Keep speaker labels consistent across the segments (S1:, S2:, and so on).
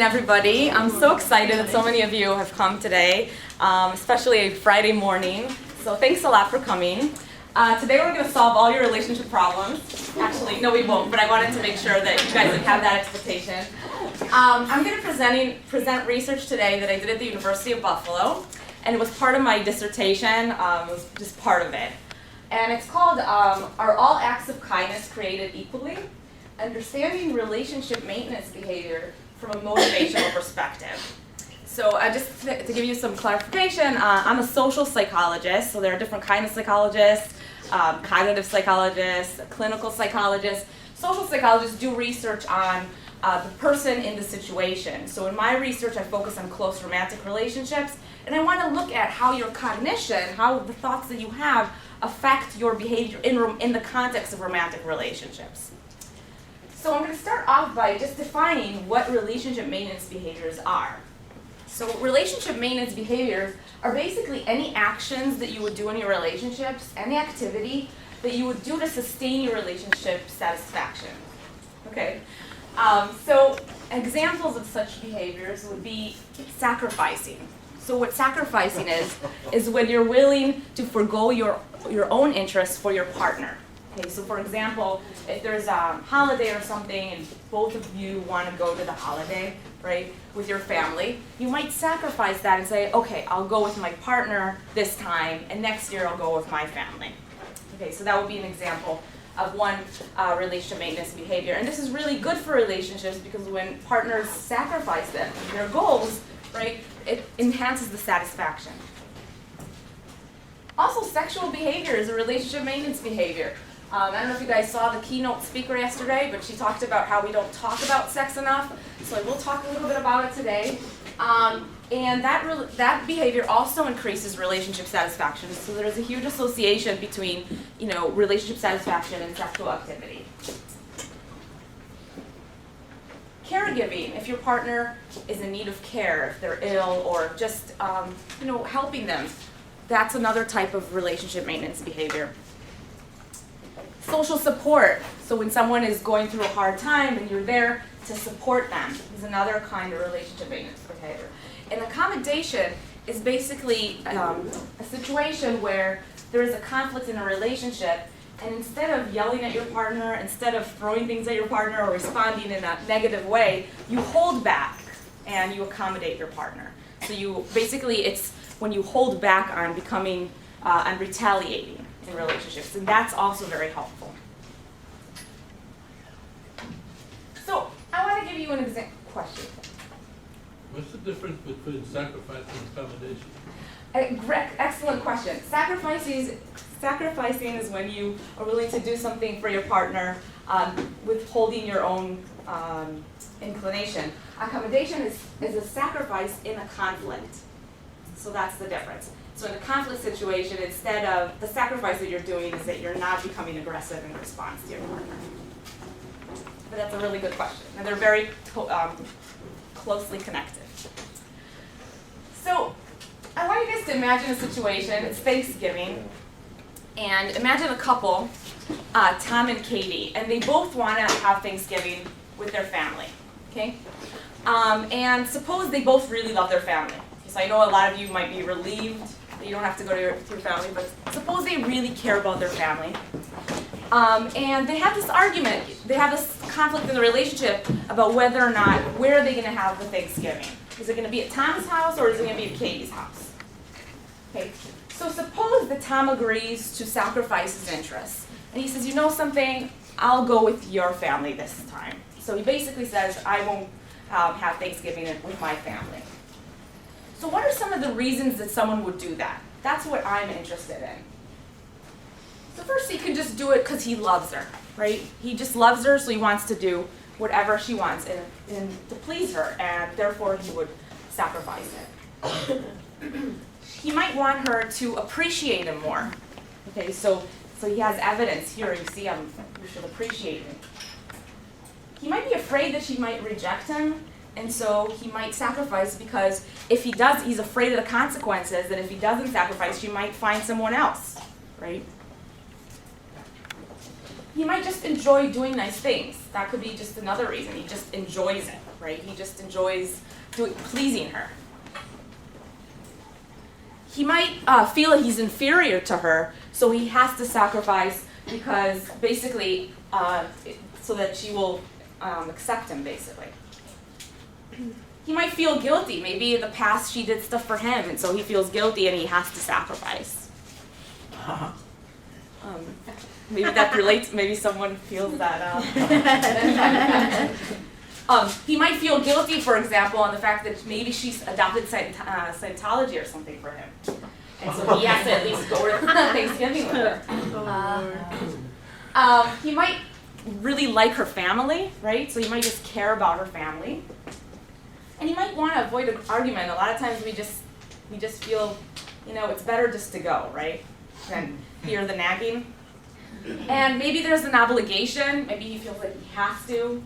S1: morning, everybody. I'm so excited that so many of you have come today, especially a Friday morning. So thanks a lot for coming. Today we're going to solve all your relationship problems. Actually, no we won't, but I wanted to make sure that you guys have that expectation. I'm going to present research today that I did at the University of Buffalo, and it was part of my dissertation. It was just part of it. And it's called, Are All Acts of Kindness Created Equally? Understanding relationship maintenance behavior from a motivational perspective. So just to give you some clarification, I'm a social psychologist, so there are different kinds of psychologists, cognitive psychologists, clinical psychologists. Social psychologists do research on the person in the situation. So in my research, I focus on close romantic relationships, and I want to look at how your cognition, how the thoughts that you have affect your behavior in the context of romantic relationships. So I'm going to start off by just defining what relationship maintenance behaviors are. So relationship maintenance behaviors are basically any actions that you would do in your relationships, any activity that you would do to sustain your relationship satisfaction. Okay. So examples of such behaviors would be sacrificing. So what sacrificing is when you're willing to forego your own interests for your partner. Okay, so for example, if there's a holiday or something and both of you want to go to the holiday, right, with your family, you might sacrifice that and say, okay, I'll go with my partner this time, and next year I'll go with my family. Okay, so that would be an example of one relationship maintenance behavior. And this is really good for relationships because when partners sacrifice their goals, right, it enhances the satisfaction. Also, sexual behavior is a relationship maintenance behavior. I don't know if you guys saw the keynote speaker yesterday, but she talked about how we don't talk about sex enough. So I will talk a little bit about it today. And that behavior also increases relationship satisfaction. So there's a huge association between, relationship satisfaction and sexual activity. Caregiving, if your partner is in need of care, if they're ill, or just helping them, that's another type of relationship maintenance behavior. Social support, so when someone is going through a hard time and you're there to support them, is another kind of relationship maintenance behavior. And accommodation is basically a situation where there is a conflict in a relationship, and instead of yelling at your partner, instead of throwing things at your partner or responding in a negative way, you hold back and you accommodate your partner. So it's when you hold back on becoming and retaliating in relationships, and that's also very helpful. So I want to give you an question.
S2: What's the difference between sacrifice and accommodation?
S1: Excellent question. Sacrificing is when you are willing to do something for your partner, withholding your own inclination. Accommodation is a sacrifice in a conflict. So that's the difference. So in a conflict situation, instead of the sacrifice that you're doing is that you're not becoming aggressive in response to your partner. But that's a really good question, and they're very closely connected. So I want you guys to imagine a situation. It's Thanksgiving, and imagine a couple, Tom and Katie, and they both want to have Thanksgiving with their family. Okay, and suppose they both really love their family. So I know a lot of you might be relieved that you don't have to go to your family, but suppose they really care about their family. And they have this argument, they have this conflict in the relationship about whether or not, where are they going to have the Thanksgiving? Is it going to be at Tom's house or is it going to be at Katie's house? Okay, so suppose that Tom agrees to sacrifice his interests. And he says, you know something, I'll go with your family this time. So he basically says, I won't have Thanksgiving with my family. So what are some of the reasons that someone would do that? That's what I'm interested in. So first, he can just do it because he loves her, right? He just loves her, so he wants to do whatever she wants and to please her, and therefore he would sacrifice it. He might want her to appreciate him more. Okay, so he has evidence here. You see, you should appreciate him. He might be afraid that she might reject him. And so he might sacrifice because if he does, he's afraid of the consequences, that if he doesn't sacrifice, she might find someone else, right? He He might just enjoy doing nice things. That could be just another reason. He just enjoys it, right? He just enjoys pleasing her. He might feel that he's inferior to her, so he has to sacrifice because basically, so that she will accept him, basically. He might feel guilty. Maybe in the past she did stuff for him, and so he feels guilty and he has to sacrifice. Maybe that relates, maybe someone feels that. He might feel guilty, for example, on the fact that maybe she's adopted Scientology or something for him. And so he has to at least go to Thanksgiving with her. He might really like her family, right? So he might just care about her family. And he might want to avoid an argument. A lot of times we just feel, it's better just to go, right? Than hear the nagging. And maybe there's an obligation. Maybe he feels like he has to.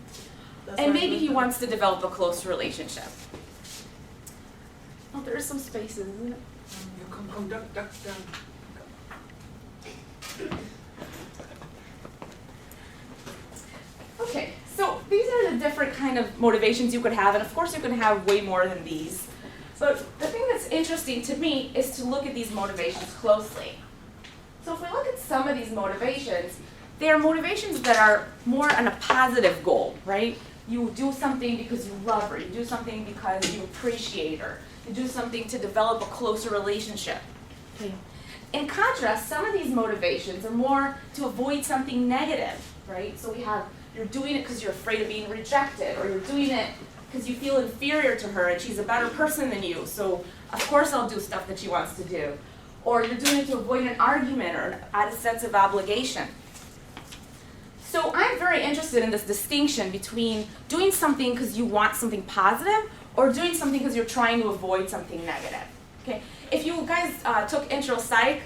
S1: And maybe he wants to develop a close relationship. Oh, there are some spaces, isn't it?
S2: Come, duck down.
S1: Okay, so these are the different kind of motivations you could have, and of course you can have way more than these. But the thing that's interesting to me is to look at these motivations closely. So if we look at some of these motivations, they are motivations that are more on a positive goal, right? You do something because you love her. You do something because you appreciate her. You do something to develop a closer relationship. Okay. In contrast, some of these motivations are more to avoid something negative, right? So we have, you're doing it because you're afraid of being rejected, or you're doing it because you feel inferior to her and she's a better person than you, so of course I'll do stuff that she wants to do. Or you're doing it to avoid an argument or add a sense of obligation. So I'm very interested in this distinction between doing something because you want something positive or doing something because you're trying to avoid something negative. Okay? If you guys took intro psych,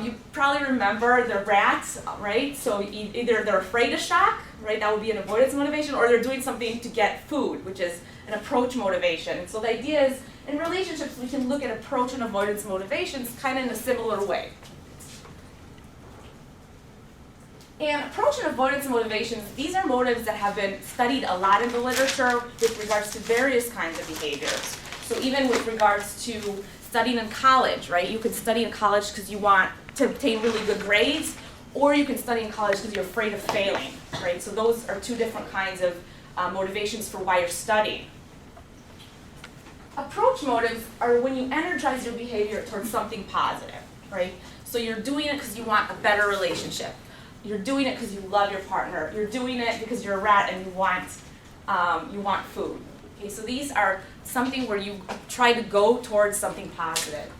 S1: you probably remember the rats, right? So either they're afraid of shock, right? That would be an avoidance motivation, or they're doing something to get food, which is an approach motivation. And so the idea is, in relationships, we can look at approach and avoidance motivations kind of in a similar way. And approach and avoidance motivations, these are motives that have been studied a lot in the literature with regards to various kinds of behaviors. So even with regards to studying in college, right? You can study in college because you want to obtain really good grades, or you can study in college because you're afraid of failing, right? So those are two different kinds of motivations for why you're studying. Approach motives are when you energize your behavior towards something positive, right? So you're doing it because you want a better relationship. You're doing it because you love your partner. You're doing it because you're a rat and you want food. Okay, so these are something where you try to go towards something positive.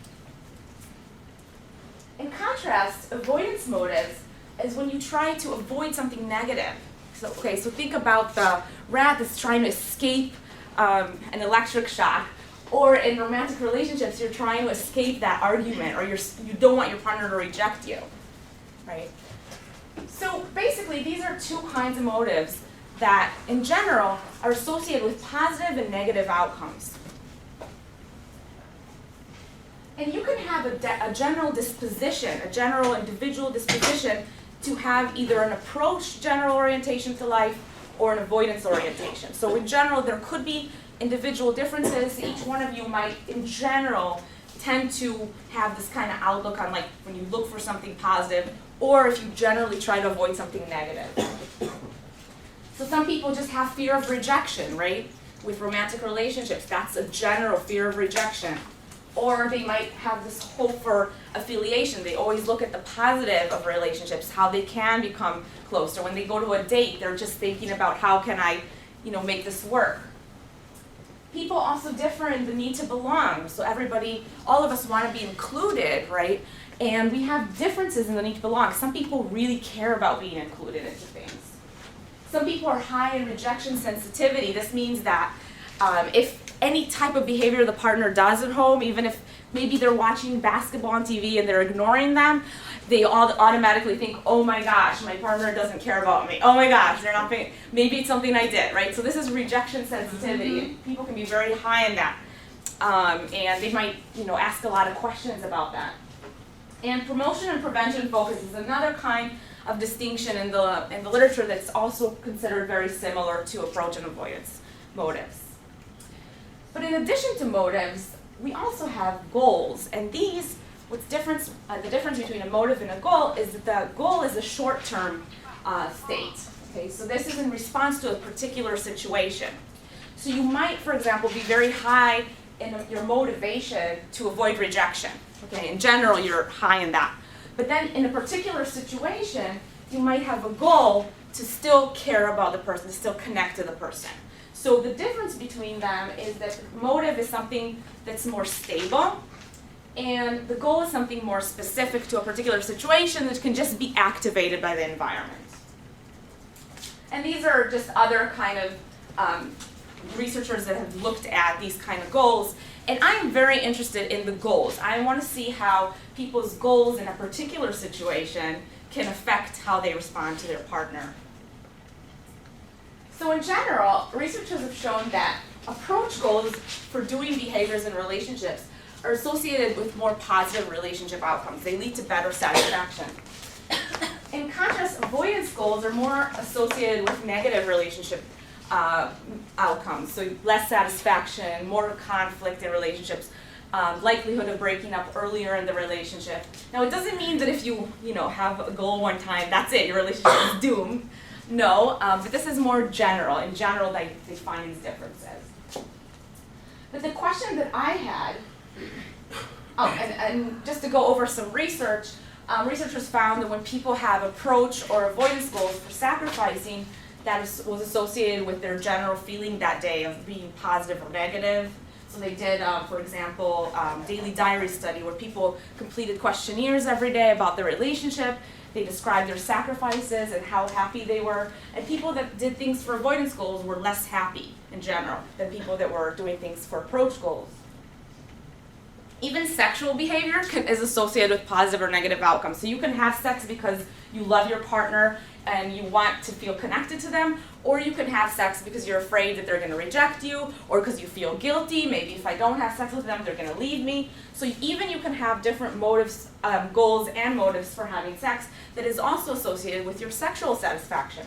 S1: In contrast, avoidance motives is when you try to avoid something negative. So think about the rat that's trying to escape an electric shock. Or in romantic relationships, you're trying to escape that argument, or you don't want your partner to reject you, right? So basically, these are two kinds of motives that, in general, are associated with positive and negative outcomes. And you can have a general disposition, a general individual disposition to have either an approach general orientation to life or an avoidance orientation. So in general, there could be individual differences. Each one of you might, in general, tend to have this kind of outlook on, like, when you look for something positive, or if you generally try to avoid something negative. So some people just have fear of rejection, right? With romantic relationships, that's a general fear of rejection. Or they might have this hope for affiliation. They always look at the positive of relationships, how they can become closer. When they go to a date, they're just thinking about how can I, make this work. People also differ in the need to belong. So all of us want to be included, right? And we have differences in the need to belong. Some people really care about being included into things. Some people are high in rejection sensitivity. This means that if any type of behavior the partner does at home, even if maybe they're watching basketball on TV and they're ignoring them, they all automatically think, oh my gosh, my partner doesn't care about me. Oh my gosh, they're not paying. Maybe it's something I did, right? So this is rejection sensitivity. And people can be very high in that. And they might, ask a lot of questions about that. And promotion and prevention focus is another kind of distinction in the literature that's also considered very similar to approach and avoidance motives. But in addition to motives, we also have goals, and these, the difference between a motive and a goal is that the goal is a short-term state. Okay, so this is in response to a particular situation. So you might, for example, be very high in your motivation to avoid rejection. Okay, in general, you're high in that. But then in a particular situation, you might have a goal to still care about the person, to still connect to the person. So the difference between them is that motive is something that's more stable, and the goal is something more specific to a particular situation that can just be activated by the environment. And these are just other kind of researchers that have looked at these kind of goals. And I'm very interested in the goals. I want to see how people's goals in a particular situation can affect how they respond to their partner. So in general, researchers have shown that approach goals for doing behaviors in relationships are associated with more positive relationship outcomes. They lead to better satisfaction. In contrast, avoidance goals are more associated with negative relationship outcomes, so less satisfaction, more conflict in relationships, likelihood of breaking up earlier in the relationship. Now, it doesn't mean that if you have a goal one time, that's it, your relationship is doomed. No, but this is more general. In general, they find these differences. But the question that I had, and just to go over some research, researchers found that when people have approach or avoidance goals for sacrificing, that was associated with their general feeling that day of being positive or negative. So they did, for example, daily diary study where people completed questionnaires every day about their relationship. They described their sacrifices and how happy they were. And people that did things for avoidance goals were less happy in general than people that were doing things for approach goals. Even sexual behavior is associated with positive or negative outcomes. So you can have sex because you love your partner and you want to feel connected to them, or you can have sex because you're afraid that they're going to reject you, or because you feel guilty, maybe if I don't have sex with them, they're going to leave me. So even you can have different motives, goals and motives for having sex that is also associated with your sexual satisfaction.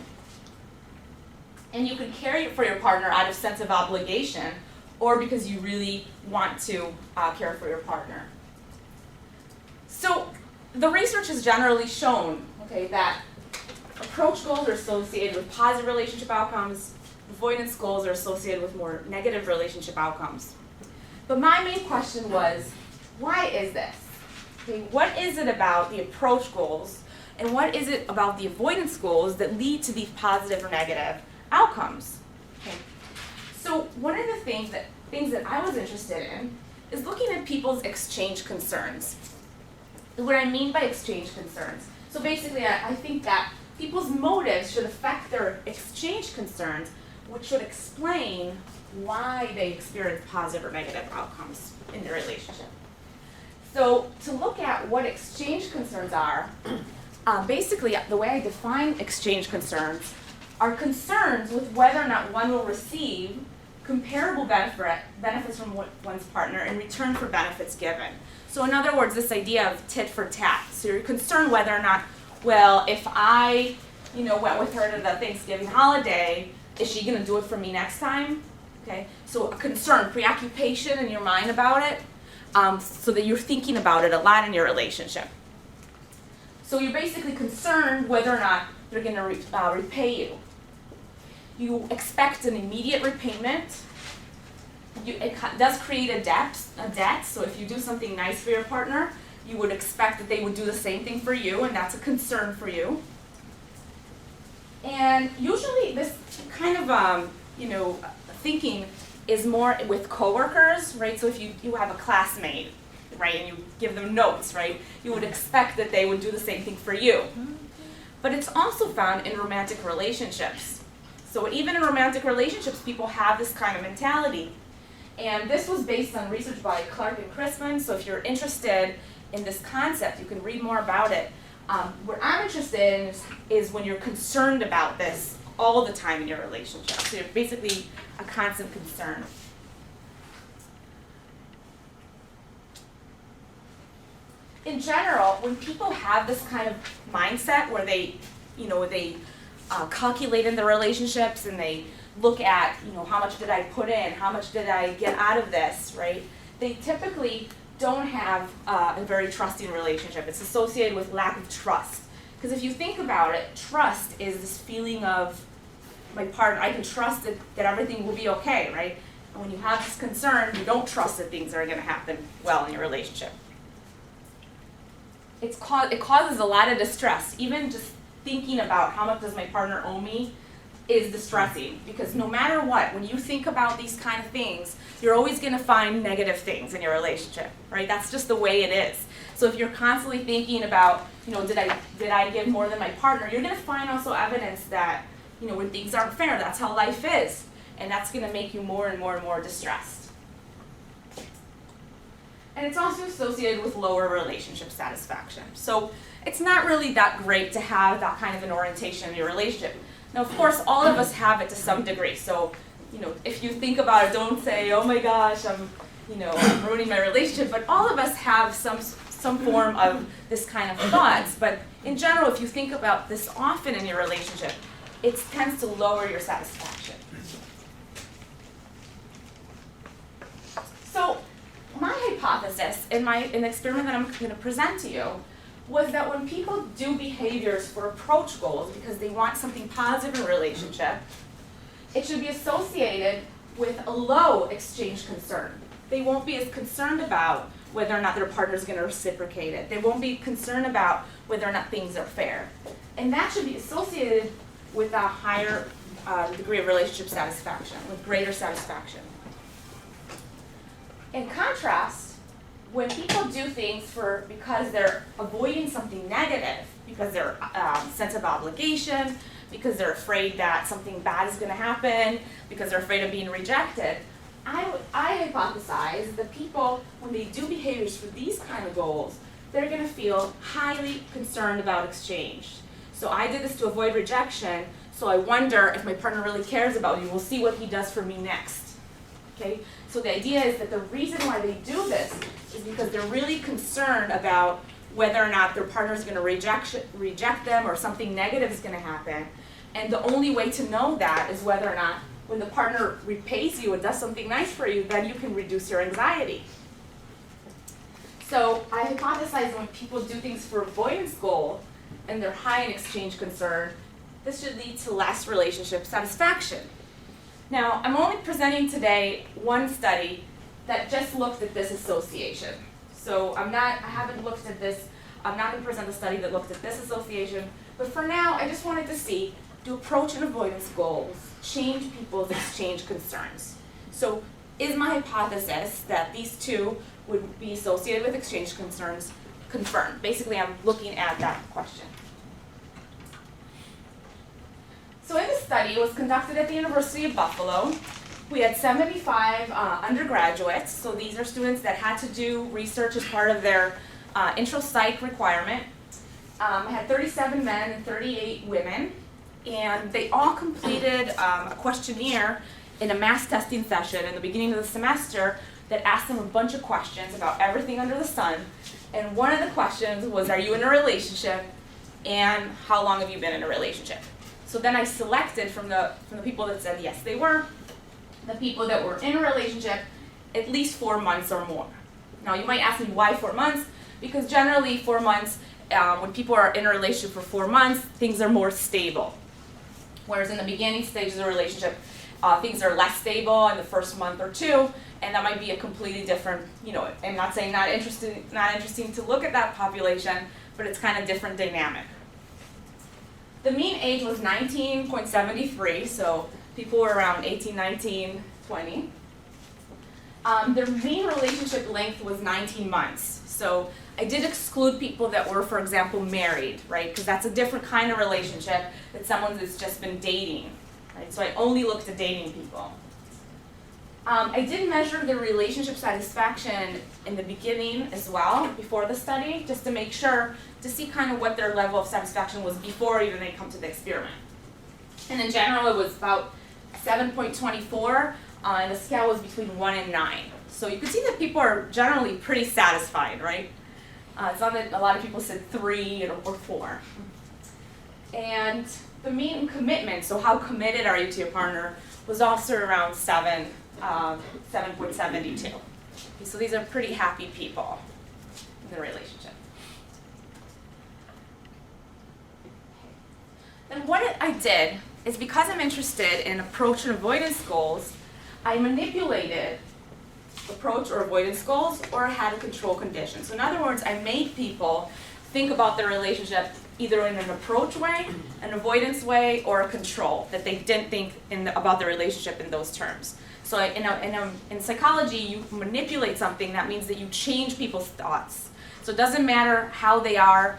S1: And you can carry it for your partner out of sense of obligation, or because you really want to care for your partner. So the research has generally shown, that approach goals are associated with positive relationship outcomes, avoidance goals are associated with more negative relationship outcomes. But my main question was, why is this? What is it about the approach goals, and what is it about the avoidance goals that lead to these positive or negative outcomes? So one of the things that I was interested in is looking at people's exchange concerns. What I mean by exchange concerns. So basically, I think that people's motives should affect their exchange concerns, which should explain why they experience positive or negative outcomes in their relationship. So to look at what exchange concerns are, basically the way I define exchange concerns are concerns with whether or not one will receive comparable benefits from one's partner in return for benefits given. So in other words, this idea of tit for tat. So you're concerned whether or not, well, if I went with her to the Thanksgiving holiday, is she going to do it for me next time? So a concern, preoccupation in your mind about it, so that you're thinking about it a lot in your relationship. So you're basically concerned whether or not they're going to repay you. You expect an immediate repayment. It does create a debt, so if you do something nice for your partner, you would expect that they would do the same thing for you, and that's a concern for you. And usually this kind of thinking is more with coworkers, right? So if you have a classmate, right, and you give them notes, right, you would expect that they would do the same thing for you. But it's also found in romantic relationships. So even in romantic relationships, people have this kind of mentality. And this was based on research by Clark and Chrisman, so if you're interested in this concept, you can read more about it. What I'm interested in is when you're concerned about this all the time in your relationship. So you're basically a constant concern. in general, when people have this kind of mindset where they calculate in their relationships and they look at, how much did I put in, how much did I get out of this, right? They typically don't have a very trusting relationship. It's associated with lack of trust. Because if you think about it, trust is this feeling of my partner, I can trust that everything will be okay, right? And when you have this concern, you don't trust that things are going to happen well in your relationship. It causes a lot of distress. Even just thinking about how much does my partner owe me is distressing, because no matter what, when you think about these kind of things, you're always going to find negative things in your relationship, right? That's just the way it is. So if you're constantly thinking about, did I give more than my partner, you're going to find also evidence that, when things aren't fair, that's how life is, and that's going to make you more and more and more distressed. And it's also associated with lower relationship satisfaction. So it's not really that great to have that kind of an orientation in your relationship. Now, of course, all of us have it to some degree. So, if you think about it, don't say, oh my gosh, I'm ruining my relationship. But all of us have some form of this kind of thoughts. But in general, if you think about this often in your relationship, it tends to lower your satisfaction. So, my hypothesis in the experiment that I'm going to present to you was that when people do behaviors for approach goals because they want something positive in a relationship, it should be associated with a low exchange concern. They won't be as concerned about whether or not their partner is going to reciprocate it. They won't be concerned about whether or not things are fair. And that should be associated with a higher degree of relationship satisfaction, with greater satisfaction. In contrast, when people do things because they're avoiding something negative, because they're sense of obligation, because they're afraid that something bad is going to happen, because they're afraid of being rejected, I hypothesize that people, when they do behaviors for these kind of goals, they're going to feel highly concerned about exchange. So I did this to avoid rejection, so I wonder if my partner really cares about me. We'll see what he does for me next. Okay? So the idea is that the reason why they do this is because they're really concerned about whether or not their partner is going to reject them or something negative is going to happen. And the only way to know that is whether or not when the partner repays you and does something nice for you, then you can reduce your anxiety. So I hypothesize when people do things for avoidance goal and they're high in exchange concern, this should lead to less relationship satisfaction. Now, I'm only presenting today one study that just looked at this association. So I'm not going to present a study that looked at this association, but for now, I just wanted to see, do approach and avoidance goals change people's exchange concerns? So is my hypothesis that these two would be associated with exchange concerns confirmed? Basically, I'm looking at that question. So in this study, it was conducted at the University of Buffalo. We had 75 undergraduates, so these are students that had to do research as part of their intro psych requirement. I had 37 men and 38 women, and they all completed a questionnaire in a mass testing session in the beginning of the semester that asked them a bunch of questions about everything under the sun. And one of the questions was, are you in a relationship, and how long have you been in a relationship? So then I selected from the people that said yes, they were, the people that were in a relationship at least 4 months or more. Now you might ask me why 4 months? Because generally 4 months, when people are in a relationship for 4 months, things are more stable. Whereas in the beginning stages of the relationship, things are less stable in the first month or two, and that might be a completely different, I'm not saying not interesting to look at that population, but it's kind of different dynamic. The mean age was 19.73, so people were around 18, 19, 20. Their mean relationship length was 19 months. So I did exclude people that were, for example, married, right? Because that's a different kind of relationship than someone that's just been dating, right? So I only looked at dating people. I did measure the relationship satisfaction in the beginning as well, before the study, just to make sure, to see kind of what their level of satisfaction was before even they come to the experiment. And in general, it was about 7.24, and the scale was between 1 and 9. So you can see that people are generally pretty satisfied, right? It's not that a lot of people said 3 or 4. And the mean commitment, so how committed are you to your partner, was also around 7.72. Okay, so these are pretty happy people in the relationship. Then what I did is, because I'm interested in approach and avoidance goals, I manipulated approach or avoidance goals, or had a control condition. So in other words, I made people think about their relationship either in an approach way, an avoidance way, or a control, that they didn't think about their relationship in those terms. So in psychology, you manipulate something, that means that you change people's thoughts. So it doesn't matter how they are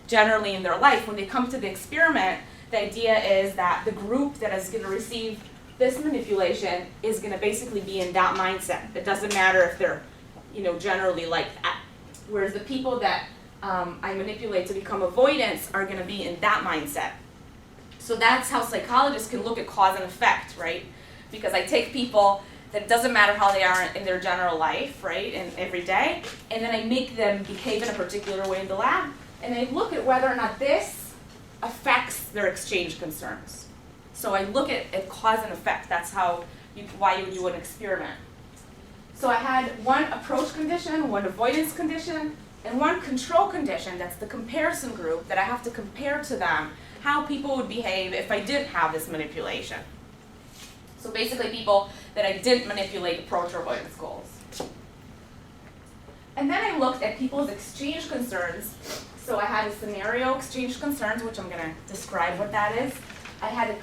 S1: generally in their life. When they come to the experiment, the idea is that the group that is going to receive this manipulation is going to basically be in that mindset. It doesn't matter if they're, generally like that. Whereas the people that I manipulate to become avoidance are going to be in that mindset. So that's how psychologists can look at cause and effect, right? Because I take people that it doesn't matter how they are in their general life, right, and every day, and then I make them behave in a particular way in the lab, and I look at whether or not this affects their exchange concerns. So I look at cause and effect. That's why you would do an experiment. So I had one approach condition, one avoidance condition, and one control condition. That's the comparison group that I have to compare to them how people would behave if I didn't have this manipulation. So basically people that I didn't manipulate approach or avoidance goals. And then I looked at people's exchange concerns. So I had a scenario exchange concerns, which I'm going to describe what that is. I had a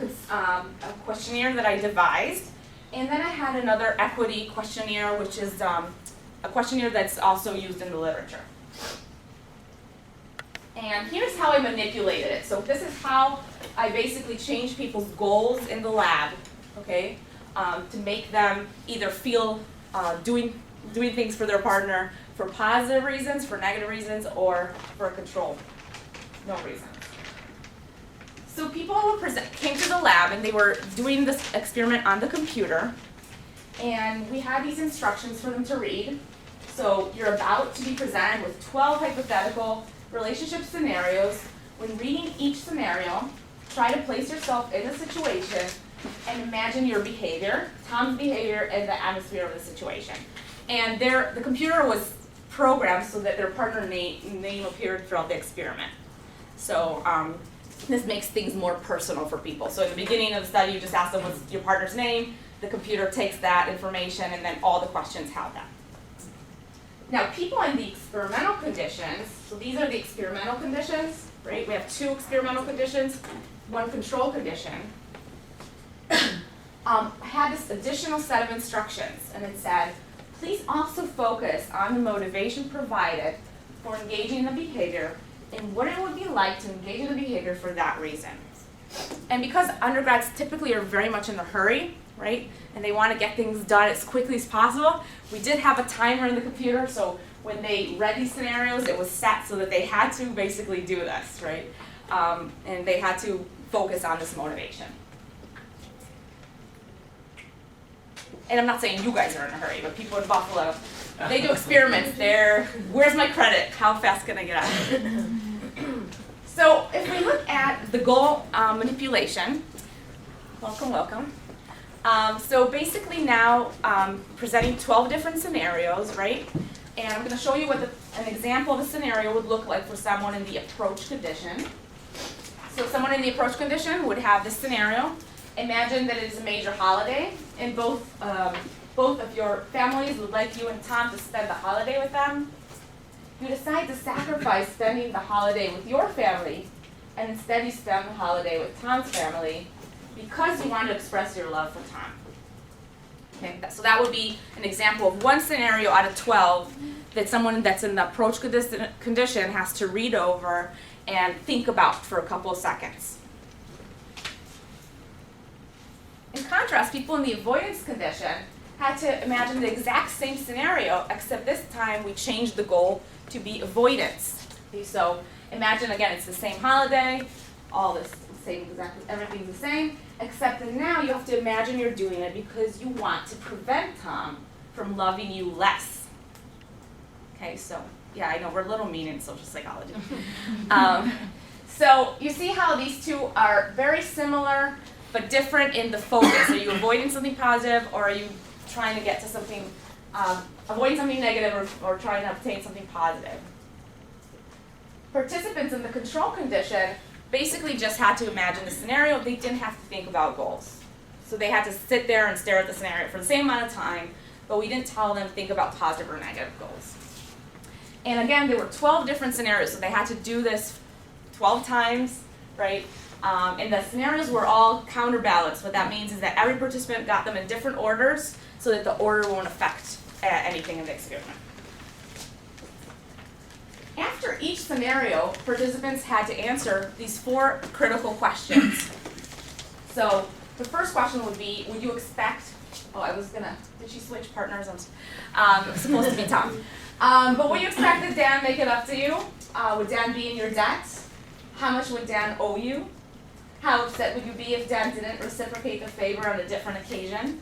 S1: questionnaire that I devised, and then I had another equity questionnaire, which is a questionnaire that's also used in the literature. And here's how I manipulated it. So this is how I basically changed people's goals in the lab, okay, to make them either feel doing things for their partner for positive reasons, for negative reasons, or for control, no reason. So people came to the lab and they were doing this experiment on the computer, and we had these instructions for them to read. So you're about to be presented with 12 hypothetical relationship scenarios. When reading each scenario, try to place yourself in the situation and imagine your behavior, Tom's behavior, and the atmosphere of the situation. And the computer was programmed so that their partner name appeared throughout the experiment. So this makes things more personal for people. So in the beginning of the study, you just ask them what's your partner's name. The computer takes that information, and then all the questions have that. Now, people in the experimental conditions, so these are the experimental conditions, right? We have 2 experimental conditions, 1 control condition. Had this additional set of instructions, and it said, please also focus on the motivation provided for engaging in the behavior and what it would be like to engage in the behavior for that reason. And because undergrads typically are very much in a hurry, right, and they want to get things done as quickly as possible, we did have a timer in the computer, so when they read these scenarios, it was set so that they had to basically do this, right, and they had to focus on this motivation. And I'm not saying you guys are in a hurry, but people in Buffalo, they do experiments. Where's my credit? How fast can I get out of it? So if we look at the goal manipulation, welcome. So basically now presenting 12 different scenarios, right? And I'm going to show you what an example of a scenario would look like for someone in the approach condition. So someone in the approach condition would have this scenario. Imagine that it is a major holiday, and both of your families would like you and Tom to spend the holiday with them. You decide to sacrifice spending the holiday with your family, and instead you spend the holiday with Tom's family because you want to express your love for Tom. Okay, so that would be an example of one scenario out of 12 that someone that's in the approach condition has to read over and think about for a couple of seconds. In contrast, people in the avoidance condition had to imagine the exact same scenario, except this time we changed the goal to be avoidance. Okay, so imagine again, it's the same holiday, all this same, exactly everything's the same, except that now you have to imagine you're doing it because you want to prevent Tom from loving you less. Okay, so Yeah, I know, we're a little mean in social psychology. So you see how these two are very similar, but different in the focus. Are you avoiding something positive, or are you trying to get to something, avoiding something negative, or trying to obtain something positive? Participants in the control condition basically just had to imagine the scenario. They didn't have to think about goals. So they had to sit there and stare at the scenario for the same amount of time, but we didn't tell them to think about positive or negative goals. And again, there were 12 different scenarios, so they had to do this 12 times, right? And the scenarios were all counterbalanced. What that means is that every participant got them in different orders so that the order won't affect anything in the experiment. After each scenario, participants had to answer these 4 critical questions. So the first question would be, would you expect, did she switch partners? I'm supposed to be Tom. But would you expect that Dan make it up to you? Would Dan be in your debt? How much would Dan owe you? How upset would you be if Dan didn't reciprocate the favor on a different occasion?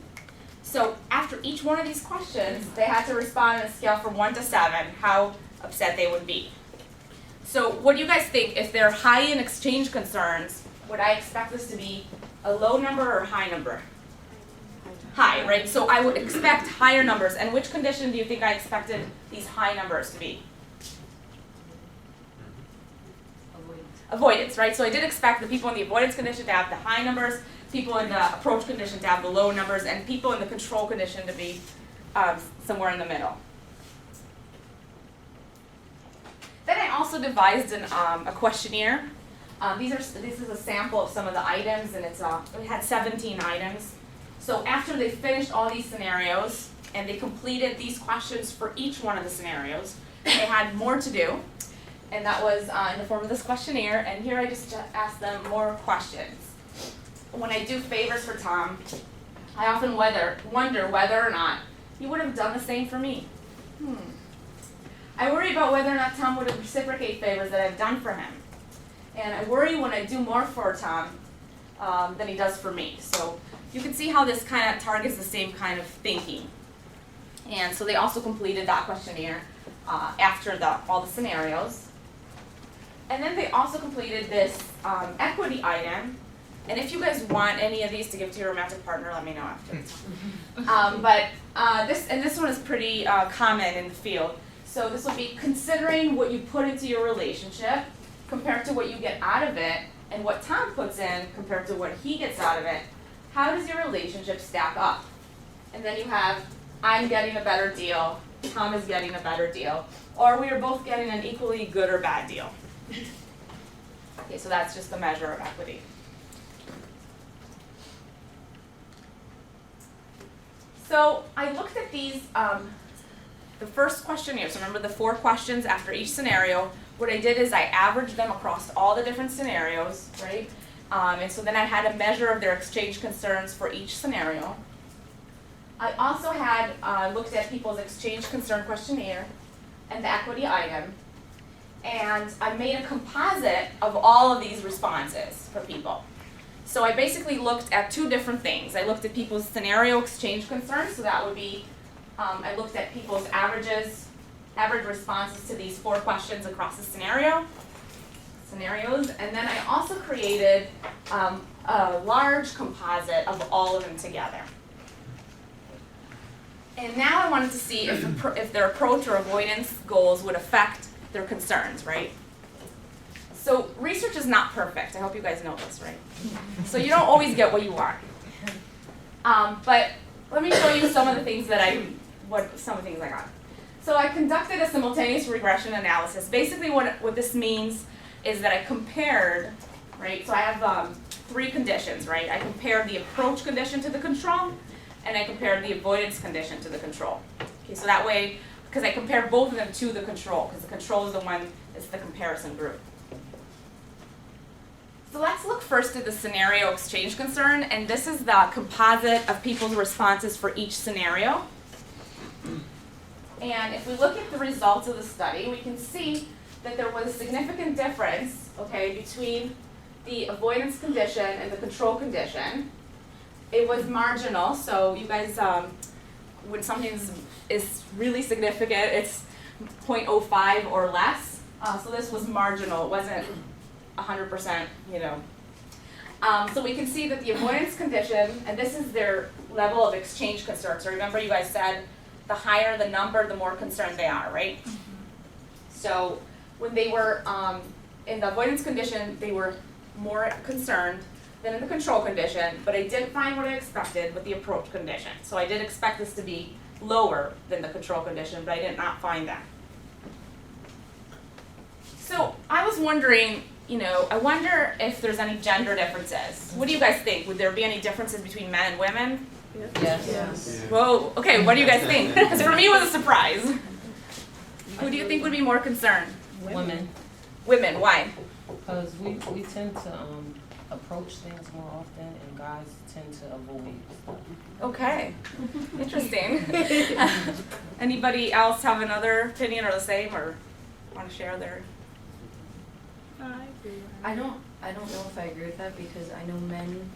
S1: So after each one of these questions, they had to respond on a scale from 1 to 7, how upset they would be. So what do you guys think? If they're high in exchange concerns, would I expect this to be a low number or a high number? High, right? So I would expect higher numbers. And which condition do you think I expected these high numbers to be? Avoidance, right? So I did expect the people in the avoidance condition to have the high numbers, people in the approach condition to have the low numbers, and people in the control condition to be somewhere in the middle. Then I also devised a questionnaire. This is a sample of some of the items, and it had 17 items. So after they finished all these scenarios, and they completed these questions for each one of the scenarios, they had more to do. And that was in the form of this questionnaire, and here I just asked them more questions. When I do favors for Tom, I often wonder whether or not he would have done the same for me. I worry about whether or not Tom would reciprocate favors that I've done for him. And I worry when I do more for Tom than he does for me. So you can see how this kind of targets the same kind of thinking. And so they also completed that questionnaire after all the scenarios. And then they also completed this equity item. And if you guys want any of these to give to your romantic partner, let me know after. This one is pretty common in the field. So this will be considering what you put into your relationship compared to what you get out of it, and what Tom puts in compared to what he gets out of it. How does your relationship stack up? And then you have, I'm getting a better deal, Tom is getting a better deal, or we are both getting an equally good or bad deal. Okay, so that's just the measure of equity. So I looked at these, the first questionnaire, so remember the 4 questions after each scenario. What I did is I averaged them across all the different scenarios, right? And so then I had a measure of their exchange concerns for each scenario. I also had looked at people's exchange concern questionnaire and the equity item. And I made a composite of all of these responses for people. So I basically looked at 2 different things. I looked at people's scenario exchange concerns, so that would be, I looked at people's average responses to these 4 questions across the scenarios, and then I also created a large composite of all of them together. And now I wanted to see if their approach or avoidance goals would affect their concerns, right? So research is not perfect. I hope you guys know this, right? So you don't always get what you want. But let me show you some of the things that I got. So I conducted a simultaneous regression analysis. Basically what this means is that I compared, right? So I have 3 conditions, right? I compared the approach condition to the control, and I compared the avoidance condition to the control. Okay, so that way, because I compared both of them to the control, because the control is the one that's the comparison group. So let's look first at the scenario exchange concern, and this is the composite of people's responses for each scenario. And if we look at the results of the study, we can see that there was a significant difference, okay, between the avoidance condition and the control condition. It was marginal, so you guys, when something is really significant, it's 0.05 or less. So this was marginal, it wasn't 100%, So we can see that the avoidance condition, and this is their level of exchange concern. So remember you guys said the higher the number, the more concerned they are, right? So when they were in the avoidance condition, they were more concerned than in the control condition, but I didn't find what I expected with the approach condition. So I did expect this to be lower than the control condition, but I did not find that. So I was wondering, I wonder if there's any gender differences. What do you guys think? Would there be any differences between men and women?
S3: Yes.
S1: Whoa, okay, what do you guys think? Because for me it was a surprise. Who do you think would be more concerned?
S3: Women.
S1: Women, why?
S3: Because we tend to approach things more often, and guys tend to avoid stuff.
S1: Okay, interesting. Anybody else have another opinion or the same, or want to share their?
S4: I don't know if I agree with that, because I know men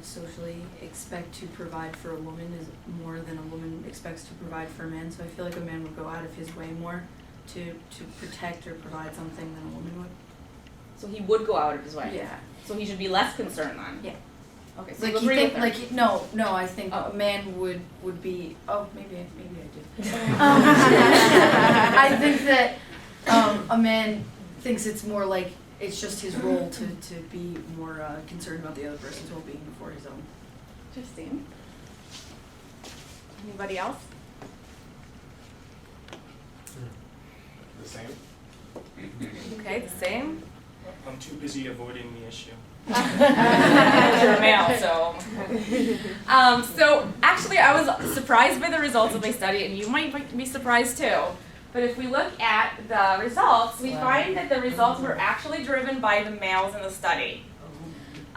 S4: socially expect to provide for a woman is more than a woman expects to provide for a man. So I feel like a man would go out of his way more to protect or provide something than a woman would.
S1: So he would go out of his way.
S4: Yeah.
S1: So he should be less concerned then.
S4: Yeah.
S1: Okay. So
S4: Like
S1: you
S4: you
S1: agree
S4: think,
S1: with her?
S4: no, I think
S1: Oh.
S4: a man would be. Oh, maybe I do. I think that a man thinks it's more like it's just his role to be more concerned about the other person's well-being before his own.
S1: Interesting. Anybody else?
S5: The same.
S1: Okay, the same.
S5: I'm too busy avoiding the issue.
S1: You're a male, so. So actually, I was surprised by the results of my study, and you might be surprised too. But if we look at the results, we find that the results were actually driven by the males in the study.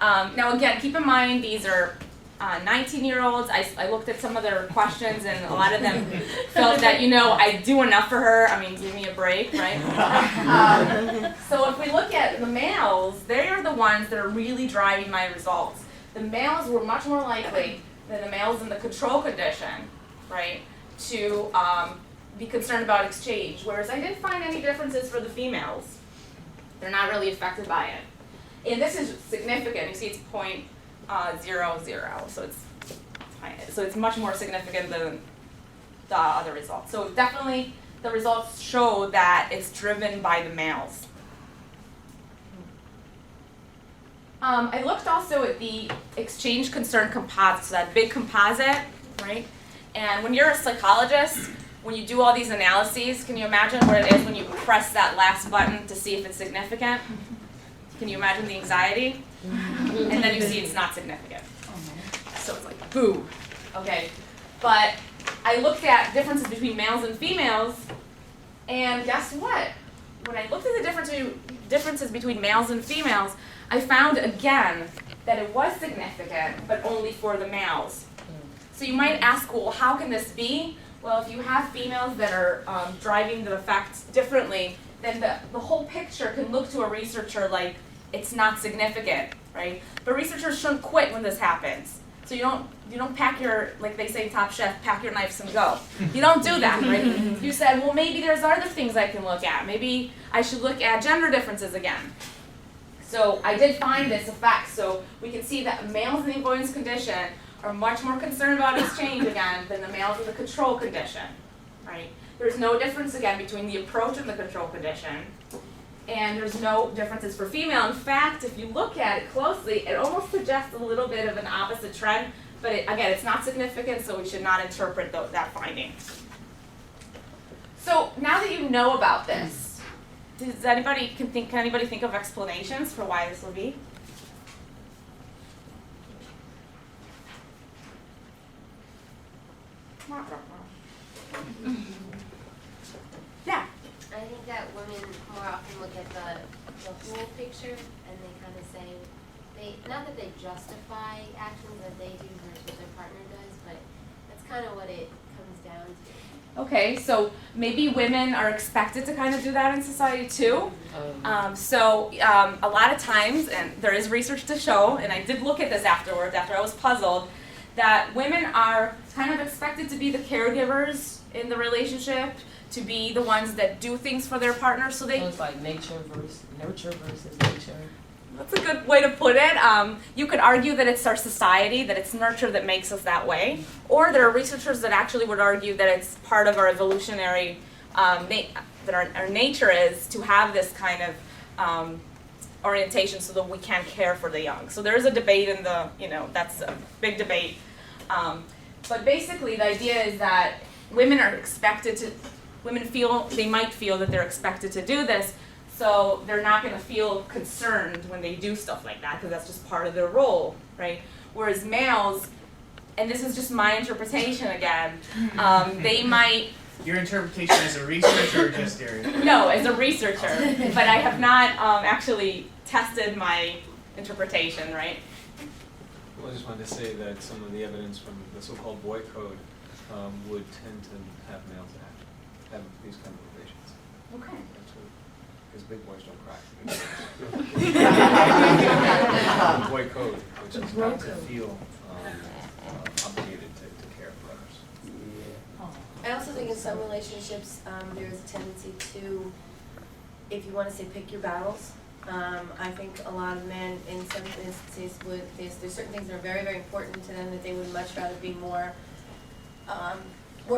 S1: Now again, keep in mind these are 19-year-olds. I looked at some of their questions, and a lot of them felt that, I do enough for her. I mean, give me a break, right? So if we look at the males, they are the ones that are really driving my results. The males were much more likely than the males in the control condition, right, to be concerned about exchange, whereas I didn't find any differences for the females. They're not really affected by it. And this is significant. You see it's 0.00, so it's much more significant than the other results. So definitely the results show that it's driven by the males. I looked also at the exchange concern composite, so that big composite, right? And when you're a psychologist, when you do all these analyses, can you imagine what it is when you press that last button to see if it's significant? Can you imagine the anxiety? And then you see it's not significant. So it's like, boo. Okay. But I looked at differences between males and females, and guess what? When I looked at the differences between males and females, I found again that it was significant, but only for the males. So you might ask, well, how can this be? Well, if you have females that are driving the effects differently, then the whole picture can look to a researcher like it's not significant, right? But researchers shouldn't quit when this happens. So you don't pack your, like they say in Top Chef, pack your knives and go. You don't do that, right? You said, well, maybe there's other things I can look at. Maybe I should look at gender differences again. So I did find this effect. So we can see that males in the avoidance condition are much more concerned about exchange again than the males in the control condition, right? There's no difference again between the approach and the control condition. And there's no differences for female. In fact, if you look at it closely, it almost suggests a little bit of an opposite trend, but again, it's not significant, so we should not interpret that finding. So now that you know about this, can anybody think of explanations for why this would be? Yeah.
S6: I think that women more often look at the whole picture and they kind of say, not that they justify actions that they do versus their partner does, but that's kind of what it comes down to.
S1: Okay, so maybe women are expected to kind of do that in society too. A lot of times, and there is research to show, and I did look at this afterwards after I was puzzled, that women are kind of expected to be the caregivers in the relationship, to be the ones that do things for their partner. So
S3: So
S1: they,
S3: it's like nurture versus nature.
S1: that's a good way to put it. You could argue that it's our society, that it's nurture that makes us that way. Or there are researchers that actually would argue that it's part of our evolutionary, that our nature is to have this kind of orientation so that we can care for the young. So there is a debate in the, that's a big debate. But basically the idea is that women might feel that they're expected to do this, so they're not going to feel concerned when they do stuff like that, because that's just part of their role, right? Whereas males, and this is just my interpretation again, they might...
S7: Your interpretation as a researcher or just your...
S1: No, as a researcher, but I have not actually tested my interpretation, right?
S8: Well, I just wanted to say that some of the evidence from the so-called boy code would tend to have males have these kind of relations.
S1: Okay.
S8: Because big boys don't cry. Boy code, which is not to feel obligated to care for others.
S9: I also think in some relationships, there is a tendency to, if you want to say pick your battles, I think a lot of men in some instances there's certain things that are very, very important to them that they would much rather be more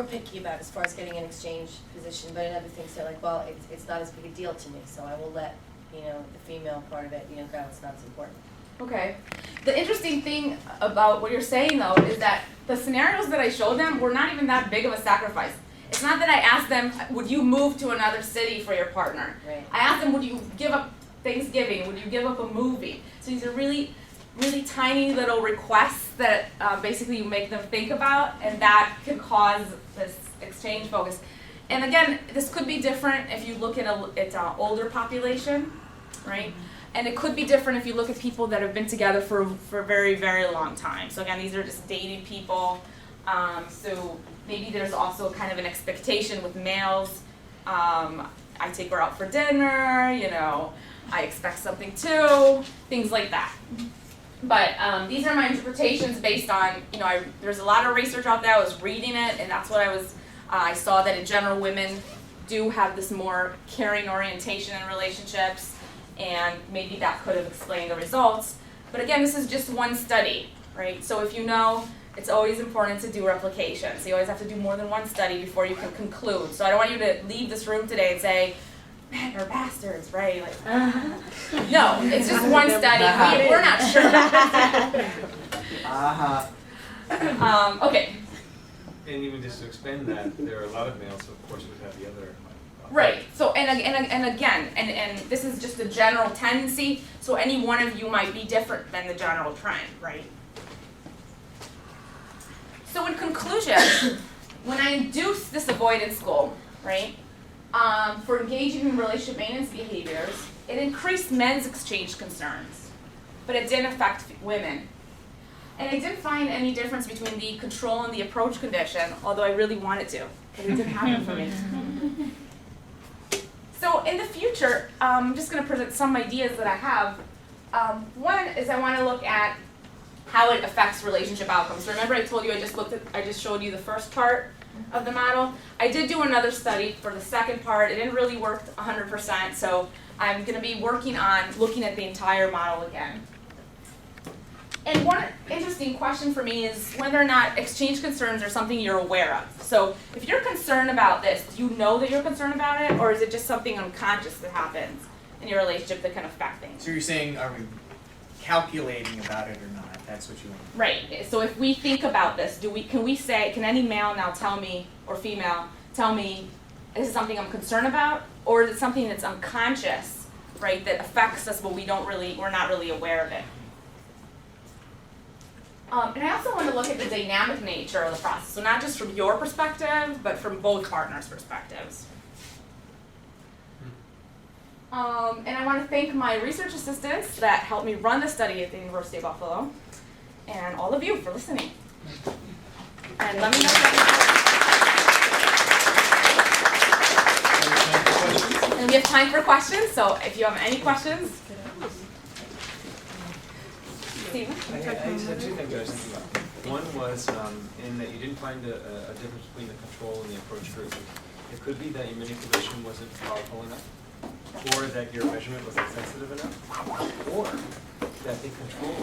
S9: picky about as far as getting an exchange position, but in other things they're like, well, it's not as big a deal to me, so I will let, the female part of it, go, it's not as important.
S1: Okay. The interesting thing about what you're saying, though, is that the scenarios that I showed them were not even that big of a sacrifice. It's not that I asked them, would you move to another city for your partner?
S9: Right.
S1: I asked them, would you give up Thanksgiving? Would you give up a movie? So these are really, really tiny little requests that basically you make them think about, and that can cause this exchange focus. And again, this could be different if you look at an older population, right? And it could be different if you look at people that have been together for a very, very long time. So again, these are just dating people. So maybe there's also kind of an expectation with males. I take her out for dinner, I expect something too, things like that. But these are my interpretations based on, there's a lot of research out there. I was reading it, and that's what I saw that in general women do have this more caring orientation in relationships, and maybe that could have explained the results. But again, this is just one study, right? So if it's always important to do replication. So you always have to do more than one study before you can conclude. So I don't want you to leave this room today and say, men are bastards, right? Like, no, it's just one study. We're not sure about that. Okay.
S8: And even just to expand that, there are a lot of males who, of course, would have the other.
S1: Right. So and this is just a general tendency. So any one of you might be different than the general trend, right? So in conclusion, when I induced this avoidance goal, right, for engaging in relationship maintenance behaviors, it increased men's exchange concerns, but it didn't affect women. And I didn't find any difference between the control and the approach condition, although I really wanted to, but it didn't happen for me. So in the future, I'm just going to present some ideas that I have. One is I want to look at how it affects relationship outcomes. So remember I told you I just showed you the first part of the model. I did do another study for the second part. It didn't really work 100%, so I'm going to be working on looking at the entire model again. And one interesting question for me is whether or not exchange concerns are something you're aware of. So if you're concerned about this, do you know that you're concerned about it, or is it just something unconscious that happens in your relationship that can affect things?
S7: So you're saying, are we calculating about it or not? That's what you want.
S1: Right. So if we think about this, can any male now tell me, or female, tell me, this is something I'm concerned about, or is it something that's unconscious, right, that affects us, but we're not really aware of it? And I also want to look at the dynamic nature of the process, so not just from your perspective, but from both partners' perspectives. And I want to thank my research assistants that helped me run the study at the University of Buffalo, and all of you for listening. And let me know and we have time for questions, so if you have any questions. Steven?
S8: I just had two things I was thinking about. One was in that you didn't find a difference between the control and the approach group. It could be that your manipulation wasn't powerful enough, or that your measurement wasn't sensitive enough, or that the control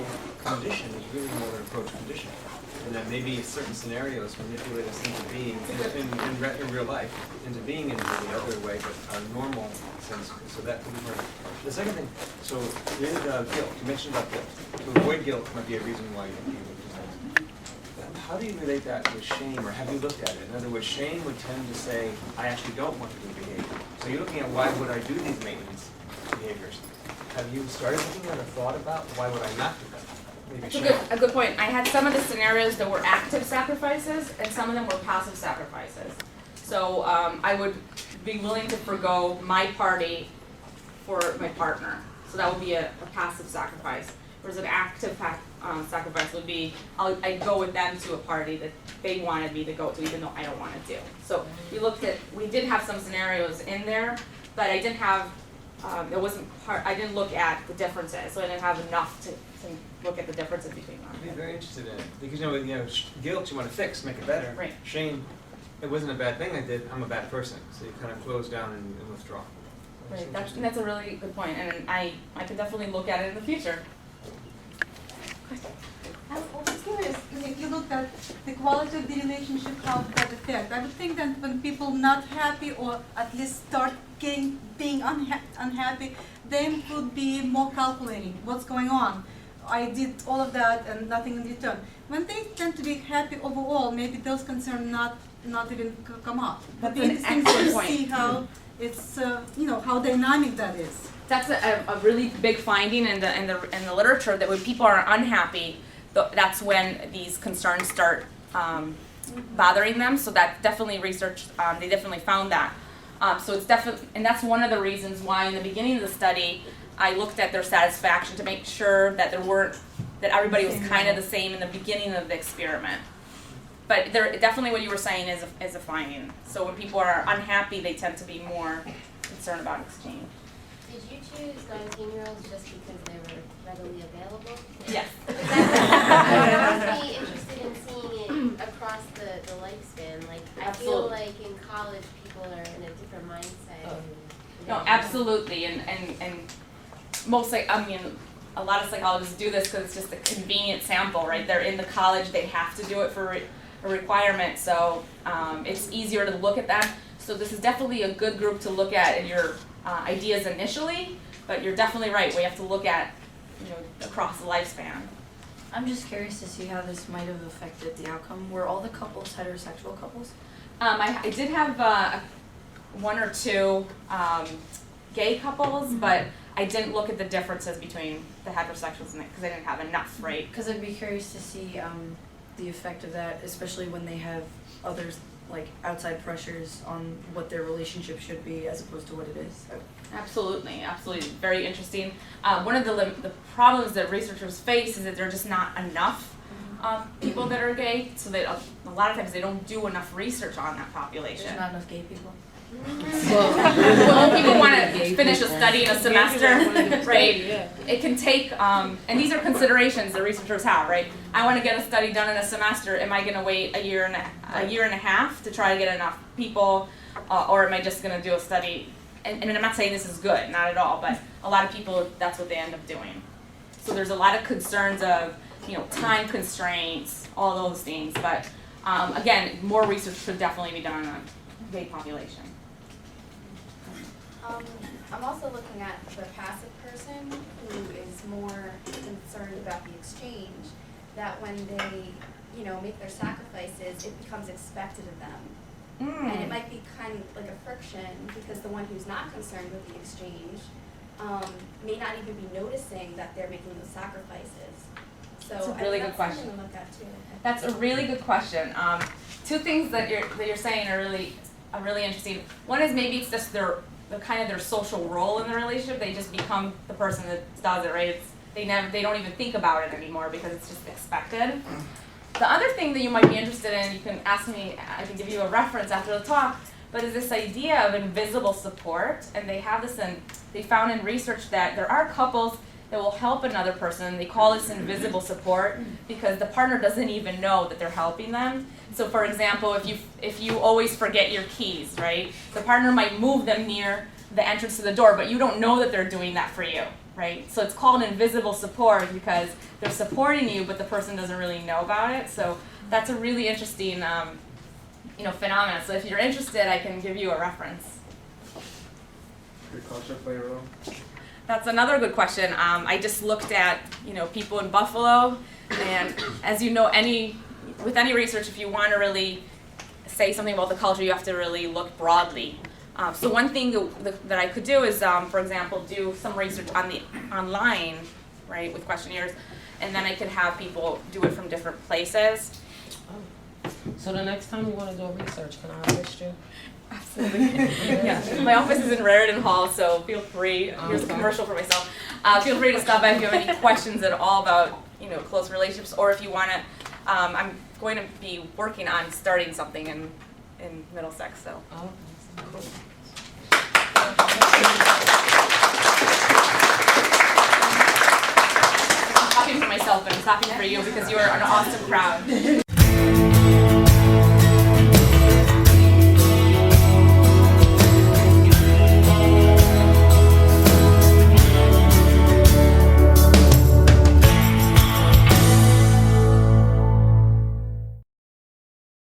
S8: condition is really more an approach condition. And that maybe certain scenarios manipulate us into being, in real life, into being in the other way, but a normal sense. So that could be part of it. The second thing, so with guilt, you mentioned about guilt. To avoid guilt might be a reason why you do things. How do you relate that with shame, or have you looked at it? In other words, shame would tend to say, I actually don't want to do behavior. So you're looking at why would I do these maintenance behaviors? Have you started looking at or thought about why would I not do that? Maybe
S1: That's
S8: shame.
S1: a good point. I had some of the scenarios that were active sacrifices, and some of them were passive sacrifices. So I would be willing to forgo my party for my partner. So that would be a passive sacrifice. Whereas an active sacrifice would be, I'd go with them to a party that they wanted me to go to, even though I don't want to do. So we did have some scenarios in there, but I didn't have, I didn't look at the differences, so I didn't have enough to look at the differences between them.
S8: I'd be very interested in it, because guilt you want to fix, make it better.
S1: Right.
S8: Shame, it wasn't a bad thing I did, I'm a bad person. So you kind of close down and withdraw.
S1: Right, that's a really good point, and I could definitely look at it in the future.
S10: I'm also curious, if you look at the quality of the relationship, how that affect. I would think that when people not happy or at least start being unhappy, they would be more calculating what's going on. I did all of that and nothing in return. When they tend to be happy overall, maybe those concerns not even come up.
S1: That's
S10: It'd be
S1: an
S10: interesting
S1: excellent
S10: to
S1: point.
S10: see how it's how dynamic that is.
S1: That's a really big finding in the literature, that when people are unhappy, that's when these concerns start bothering them. So that definitely research, they definitely found that. So it's definitely, and that's one of the reasons why in the beginning of the study, I looked at their satisfaction to make sure that that everybody was kind of the same in the beginning of the experiment. But definitely what you were saying is a finding. So when people are unhappy, they tend to be more concerned about exchange.
S6: Did you choose 19-year-olds just because they were readily available?
S1: Yes.
S6: I would be interested in seeing it across the lifespan. Like, I feel
S1: Absolutely.
S6: like in college people are in a different mindset.
S1: No, absolutely, and a lot of psychologists do this because it's just a convenient sample, right? They're in the college, they have to do it for a requirement, so it's easier to look at that. So this is definitely a good group to look at in your ideas initially, but you're definitely right. We have to look at across the lifespan.
S4: I'm just curious to see how this might have affected the outcome. Were all the couples heterosexual couples?
S1: I did have one or two gay couples, but I didn't look at the differences between the heterosexuals and it because I didn't have enough, right?
S4: Because I'd be curious to see the effect of that, especially when they have others like outside pressures on what their relationship should be as opposed to what it is.
S1: Absolutely, very interesting. One of the problems that researchers face is that there are just not enough people that are gay, so that a lot of times they don't do enough research on that population.
S4: There's not enough gay people.
S1: Well, people want to finish a study in a semester, right? It can take, and these are considerations that researchers have, right? I want to get a study done in a semester. Am I going to wait a year and a half to try to get enough people, or am I just going to do a study? And I'm not saying this is good, not at all, but a lot of people, that's what they end up doing. So there's a lot of concerns of, time constraints, all those things. But again, more research should definitely be done on the gay population.
S11: I'm also looking at the passive person who is more concerned about the exchange, that when they, make their sacrifices, it becomes expected of them. And it might be kind of like a friction because the one who's not concerned with the exchange may not even be noticing that they're making those sacrifices. So
S1: That's a really good question.
S11: Something to look at too.
S1: That's a really good question. Two things that you're saying are really interesting. One is maybe it's just their social role in the relationship. They just become the person that does it, right? They don't even think about it anymore because it's just expected. The other thing that you might be interested in, you can ask me, I can give you a reference after the talk, but is this idea of invisible support. And they found in research that there are couples that will help another person. They call this invisible support because the partner doesn't even know that they're helping them. So for example, if you always forget your keys, right? The partner might move them near the entrance to the door, but you don't know that they're doing that for you, right? So it's called invisible support because they're supporting you, but the person doesn't really know about it. So that's a really interesting phenomenon. So if you're interested, I can give you a reference.
S5: Did culture play a role?
S1: That's another good question. I just looked at people in Buffalo, and as you know, with any research, if you want to really say something about the culture, you have to really look broadly. So one thing that I could do is, for example, do some research online, right, with questionnaires, and then I could have people do it from different places.
S3: So the next time you want to do a research, can I assist you?
S1: Absolutely. Yeah. My office is in Raritan Hall, so feel free. Here's a commercial for myself. Feel free to stop by if you have any questions at all about close relationships, or if you want to. I'm going to be working on starting something in Middlesex. So.
S3: Oh, cool.
S1: I'm talking for myself, but I'm talking for you because you are an awesome crowd.